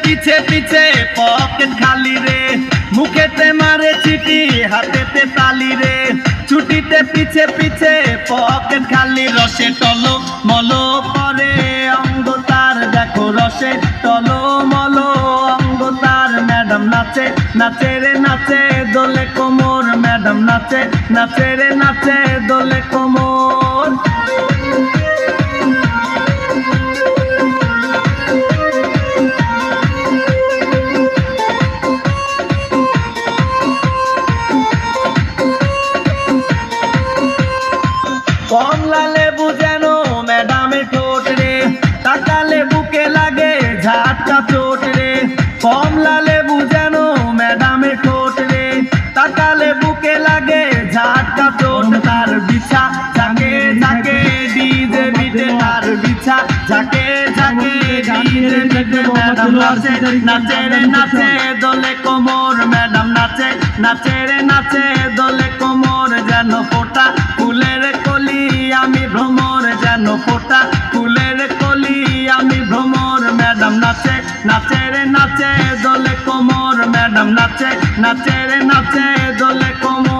পিছে পিছে পকেট খালি রে, মুখেতে মারে চিঠি হাতেতে তালি রে। ছুটিতে পিছে পিছে পকেট খালি, রসে টলো মলো করে অঙ্গ তার, দেখো রসে টলো মলো অঙ্গ তার। ম্যাডাম নাচে নাচে রে নাচে দোলে কোমর, ম্যাডাম নাচে নাচে রে নাচে দোলে কোমর। কমলা লেবু যেন ম্যাডামের ঠোঁট রে, তাকালে বুকে লাগে ঝাটকা চোট রে। কমলা লেবু যেন ম্যাডামের ঠোঁট রে, তাকালে বুকে লাগে ঝাটকা চোট। তার বিছা ঝাঁকে ঝাঁকে ডিজে বিটে, তার বিছা ঝাঁকে ঝাঁকে ডিজে বিটে। ম্যাডাম নাচে নাচে রে নাচে দোলে কোমর, ম্যাডাম নাচে নাচে রে নাচে দোলে কোমর। যেন ফোটা ফুলের কলি আমি ভ্রমর, যেন ফোটা ফুলের কলি আমি ভ্রমর। ম্যাডাম নাচে নাচে রে নাচে দোলে কোমর, ম্যাডাম নাচে নাচে রে নাচে দোলে কোমর।